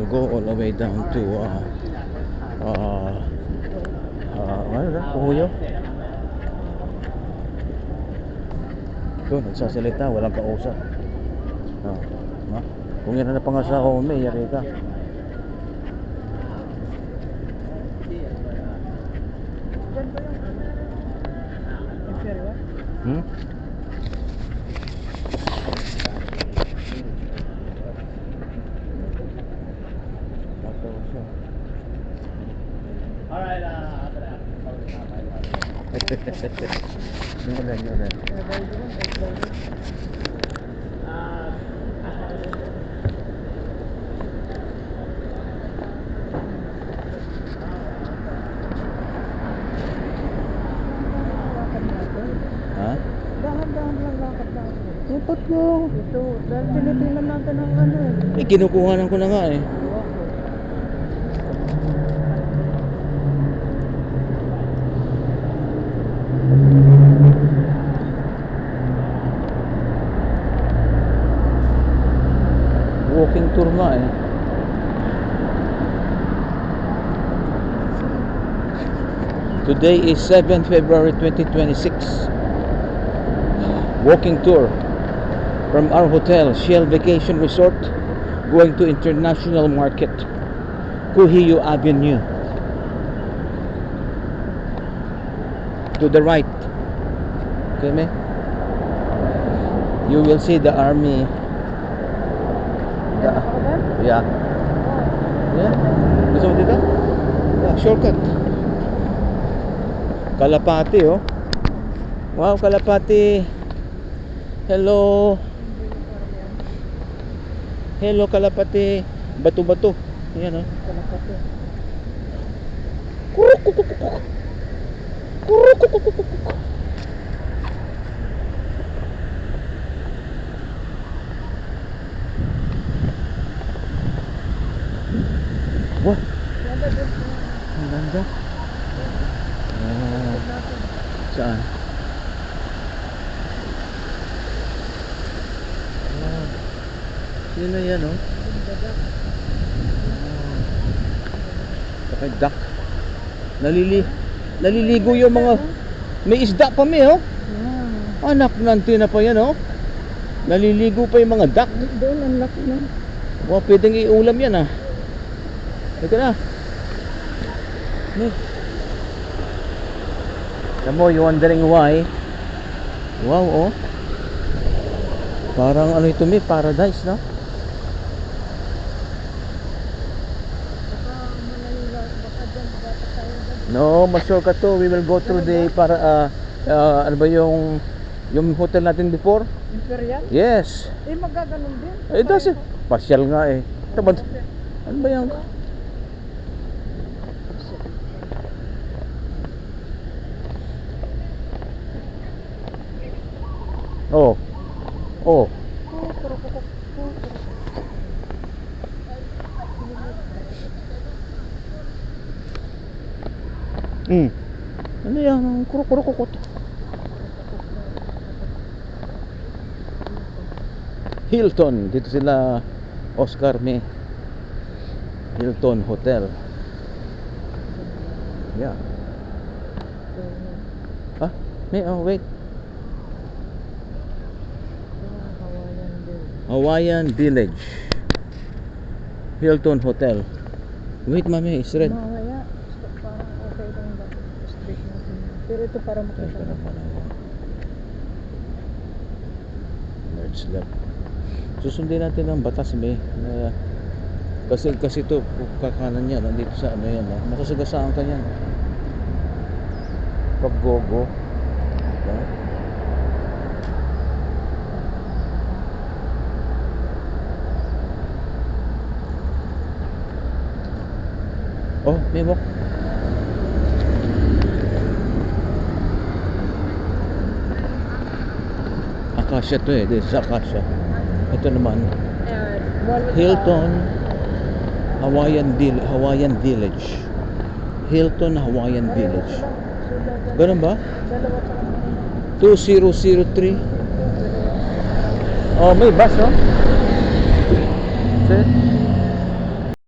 will go all the way down to ano na, Puhuyo. Ito, nagsasalita, walang kausap. Kung yan na pa nga sa home, yari ka. Yun. Dahan-dahan lang lakad natin. Dapat lang. Ito, dahil tinitingnan natin ang ano eh. Kinukuhanan ko na nga eh. Walking tour nga eh. Today is 7th February 2026. Walking tour from our hotel, Shell Vacation Resort, going to International Market, Kuhiyo Avenue. To the right, okay, me? You will see the army. Yeah. Gusto mo dito? Yeah, shortcut. Kalapati, oh. Wow, Kalapati. Hello. Hello, Kalapati. Bato-bato. Ayan, oh. Kalapati. Kuruk-kuk-kuk-kuk. Kuruk-kuk-kuk-kuk. Wah, ang ganda. Saan? Yun na yan, oh. Saka duck. Naliligo yung mga... May isda pa may, oh. Anak ng tina pa yan, oh. Naliligo pa yung mga duck. Doon, ang laki na. Wow, pwedeng iulam yan, ah. Ito na. Tamo, you wondering why? Wow, oh. Parang ano ito, may paradise, no? No, ma-shortcut to. We will go through the ano ba yung hotel natin before? Imperial? Yes. Eh, magaganon din. Does it? Pasyal nga eh. Tabad. Ano ba yan? Oh. Oh. Ano yan? Ang kuro-kuro-kukot. Hilton. Dito sila Oscar May. Hilton Hotel. Yeah. May, oh wait. Hawaiian Village. Hilton Hotel. Wait, mami, it's red. Mamaya, parang okay lang ba? Straight natin. Pero ito para makita na pala. Merge left. Susundin natin ang batas, may. Kasi ito, kakanan niya, nandito sa ano yan. Masasagasaan ka niyan. Pag go-go. Oh, may walk. Akasya to eh, this is Akasya. Ito naman Hilton Hawaiian Village. Hilton Hawaiian Village. Ganun ba? 2003. Oh, may bus, oh. See?